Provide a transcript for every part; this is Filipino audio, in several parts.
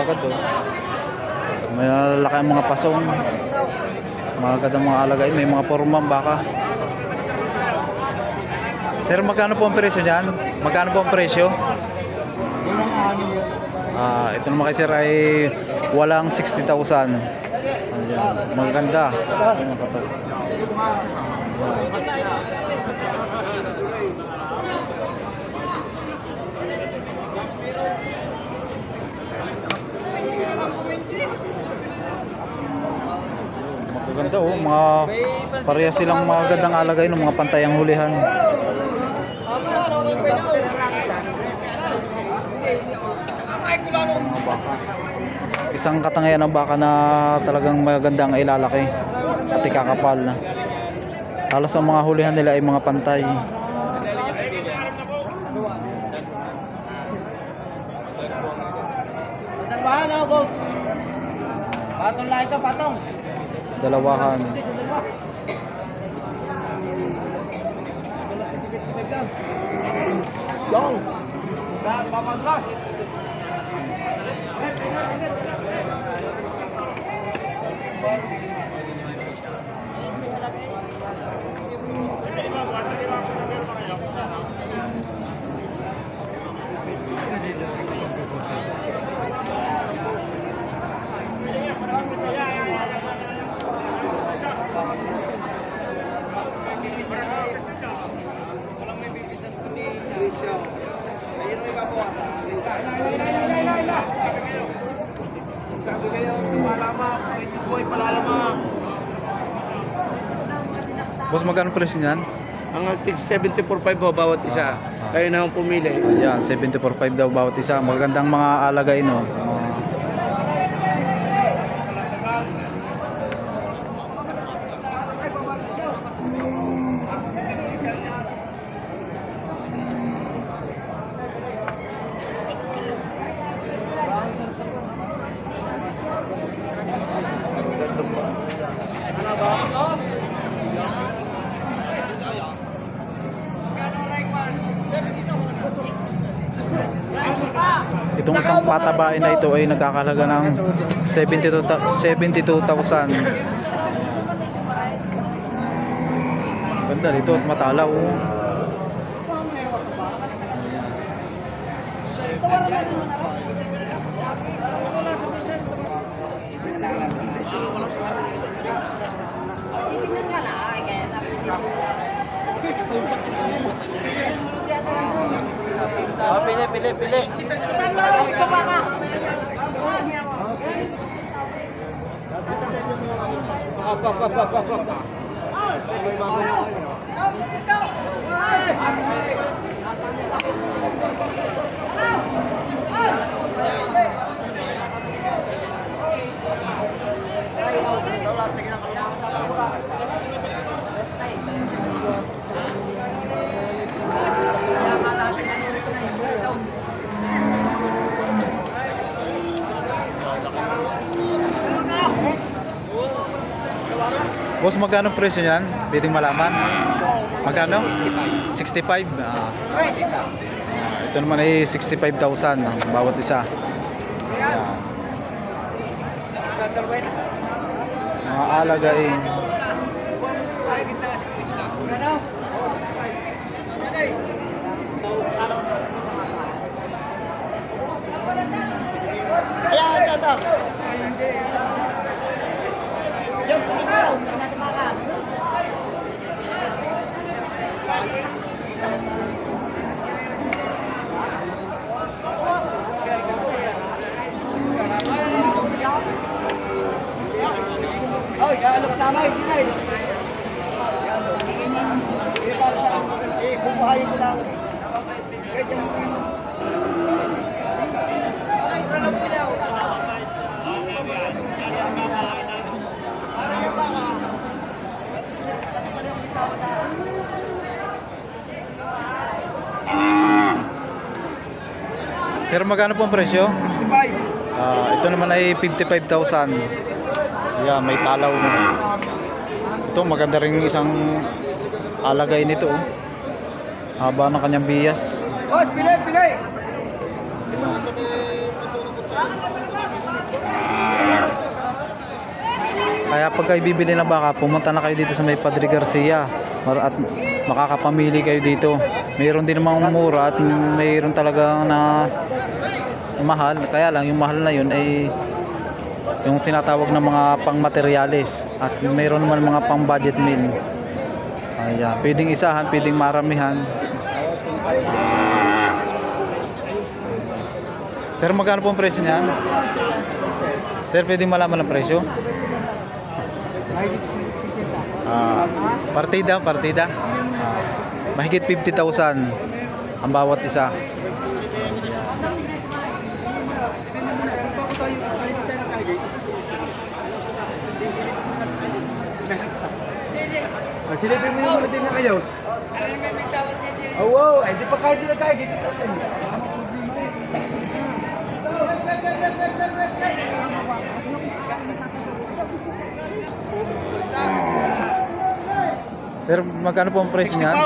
kagad oh. May laki ang mga pasong. Magaganda mga alagay. May mga porumang baka. Sir, magkano po ang presyo niyan? Magkano po ang presyo? Ito naman kay sir ay walang 60,000. Ayan, maganda. Ayan, patok. Maganda oh, mga parehas silang magandang alagay ng mga pantayang hulihan. Mga baka. Isang katangayan ng baka na talagang magandang ilalaki at ikakapal na. Halos ang mga hulihan nila ay mga pantay. Dalawahan na, boss. Patong lang ito, patong. Dalawahan. Yung. Dahil papadras. Sabi kayo, malamak, medyo boy, palalamang. Boss, magkano presyo niyan? Ang 74.5 po bawat isa. Kayo na ang pumili. Ayan, 74.5 daw bawat isa. Magandang mga alagay no. Itong isang patabain na ito ay nagkakalaga ng 72,000. Ganda dito at matalaw. Pili. Boss, magkano presyo niyan? Pwedeng malaman? Magkano? 65. Ito naman ay 65,000 bawat isa. Mga alagay. Ayan, ito. Yung pinikaw, nasa baka. Oh, ya, look tama yung pinay. Bubuhayin mo lang. Sir, magkano po ang presyo? 55. Ito naman ay 55,000. Yeah, may talaw na. Ito, maganda rin isang alagay nito. Haba ng kanyang biyas. Boss, pili! Kaya pag kayo bibili ng baka, pumunta na kayo dito sa may Padre Garcia at makakapamili kayo dito. Mayroon din namang mura at mayroon talaga na mahal. Kaya lang yung mahal na yun ay yung sinatawag ng mga pang materyales at mayroon naman mga pang budget meal. Ayan, pwedeng isahan, pwedeng maramihan. Sir, magkano po ang presyo niyan? Sir, pwedeng malaman ang presyo? Partida. Mahigit 50,000 ang bawat isa. Silipin mo yung muna din na kayo. Oh, wow. Ay, di pa kahit din na tayo. Dito pa tayo. Sir, magkano po ang presyo niyan?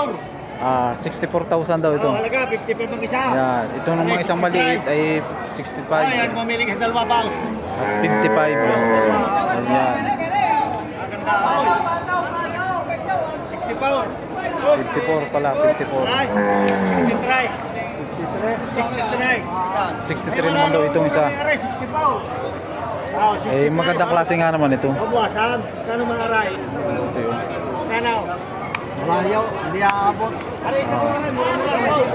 64,000 daw ito. Halaga, 55 ang isa. Yan, ito namang isang maliit ay 65. Ayan, mamili ka sa dalawa pa. At 55. Ayan. 54 pala, 54. 63 naman daw itong isa. Eh, magandang klase nga naman ito. Mabuwasan. Kano mga aray? Ito yun. Kano? Malayo. Hindi aabot.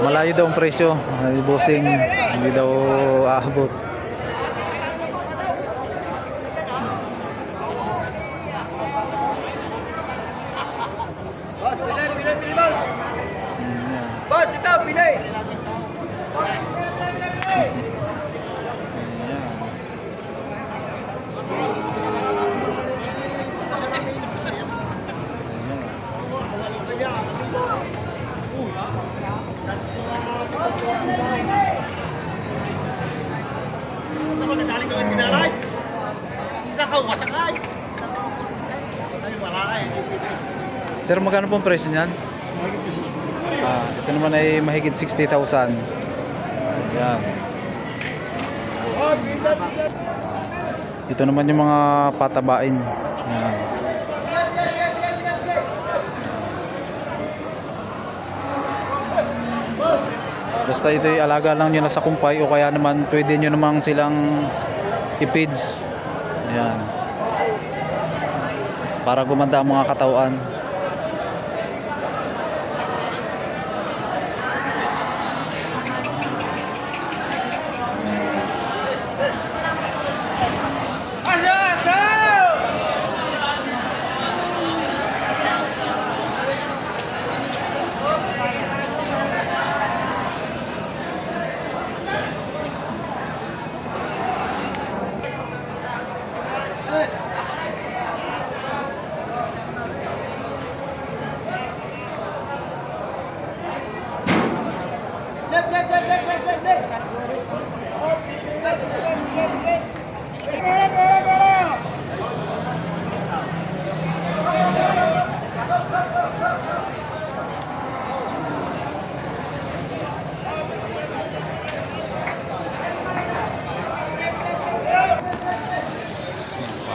Malayo daw ang presyo. Bossing, hindi daw aabot. Boss, pili, boss. Yan. Boss, ito, pili. Ayan. Sir, magkano po ang presyo niyan? Ito naman ay mahigit 60,000. Ayan. Ito naman yung mga patabain. Ayan. Basta ito ay alaga lang nyo na sa kumpay o kaya naman pwede nyo namang silang i-feeds. Ayan. Para gumanda ang mga katawan.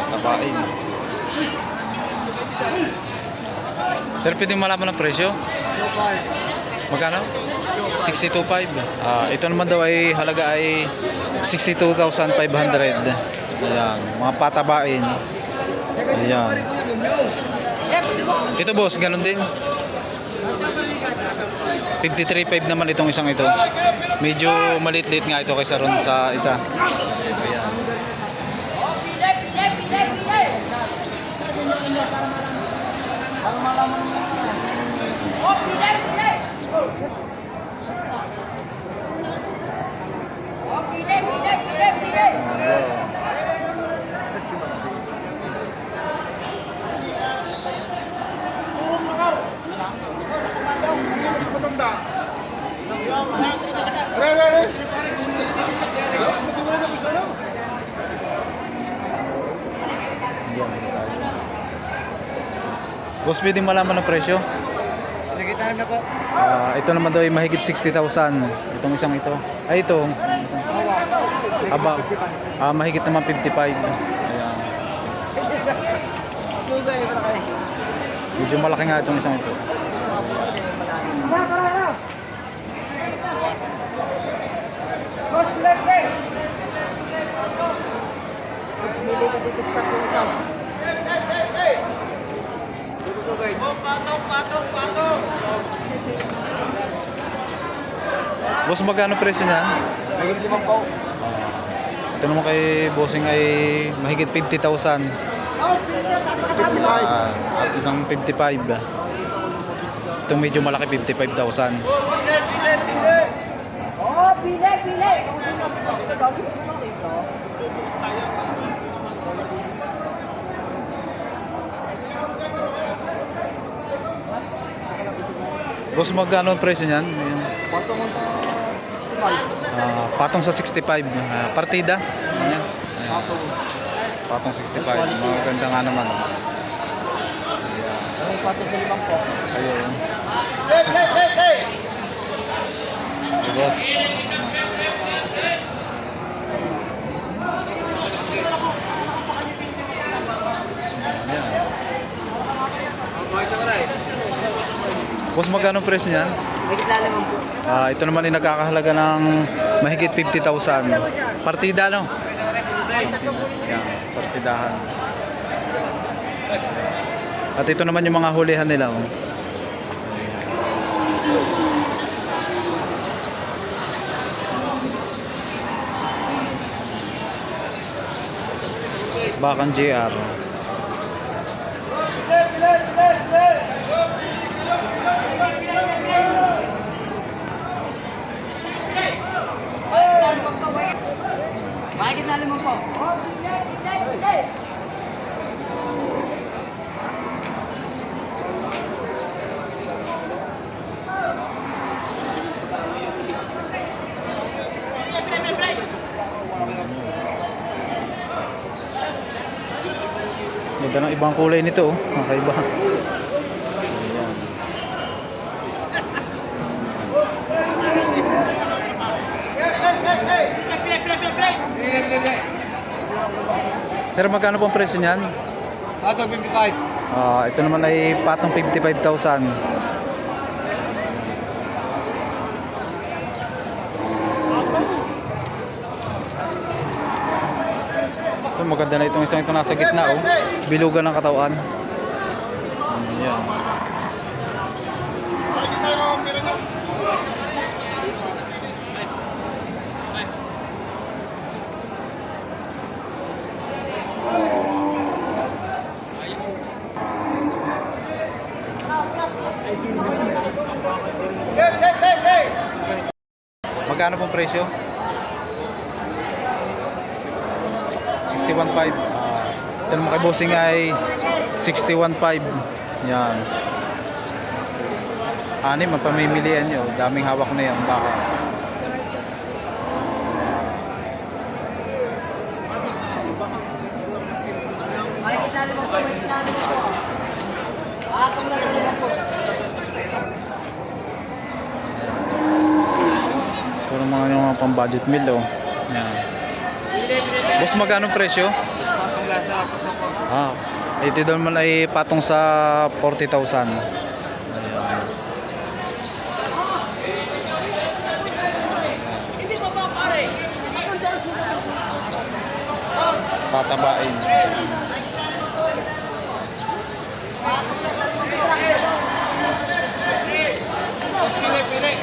Tabain. Sir, pwedeng malaman ang presyo? Magkano? 62.5. Ito naman daw ay halaga ay 62,500. Ayan, mga patabain. Ayan. Ito boss, ganun din. 53.5 naman itong isang ito. Medyo maliit-liit nga ito kaysa ron sa isa. Ayan. Boss, pwedeng malaman ang presyo? Nagitaan na po. Ito naman daw ay mahigit 60,000. Itong isang ito. Ay, ito. Aba, mahigit naman 55. Ayan. Lugay, malaki. Medyo malaki nga itong isang ito. Boss, lagi! Pili ka dito sa tatlo. Oh, patong! Boss, magkano presyo niyan? Magiging limang po. Ito naman kay bossing ay mahigit 50,000. At isang 55. Itong medyo malaki 55,000. Oh, pili! Boss, magkano ang presyo niyan? Ayan. Patong sa 65. Patong sa 65. Partida. Ayan. Ayan. Patong 65. Maganda nga naman. Ang patong sa limang po. Ayun. Boss. Ayan. Boss, magkano ang presyo niyan? Magiging limang po. Ito naman ay nagkakahalaga ng mahigit 50,000. Partida, no? Yan, partidahan. At ito naman yung mga hulihan nila. Oh. Bakang JR. Magiging limang po. Ganda ng ibang kulay nito. Oh. Kakaiba. Sir, magkano pong presyo niyan? Patong 55. Ito naman ay patong 55,000. Ito maganda na itong isang ito nasa gitna, oh. Bilugan ng katawan. Yan. Magkano pong presyo? 61.5. Ito naman kay bossing ay 61.5. Yan. Anim ang pamimilian nyo. Daming hawak na yan baka. Magiging limang po. Patong na sa limang po. Ito naman yung mga pang budget meal, oh. Yan. Boss, magkano presyo? Patong lasa. Ito naman ay patong sa 40,000. Ayan. Patabain. Pili.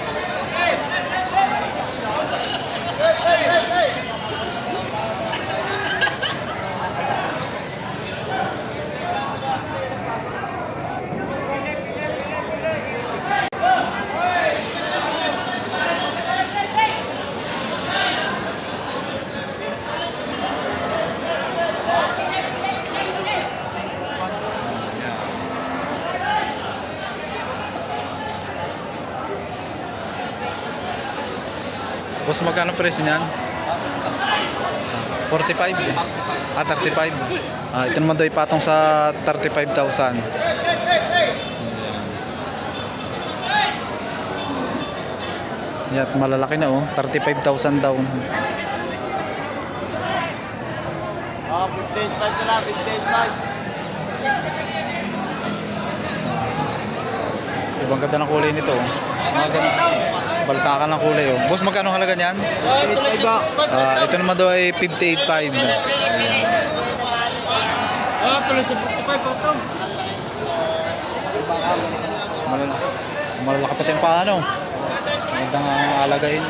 Boss, magkano presyo niyan? 45? 35? Ito naman daw ipatong sa 35,000. Yan, malalaki na, oh. 35,000 daw. Oh, 58.5 na lang, 58.5. Ibang ganda ng kulay nito. Mga ganun. Baltakan ng kulay oh. Boss, magkano halaga niyan? Ito naman daw ay 58.5. Tuloy sa 55 pa. Malalaki pati yung paano. Magandang alagain.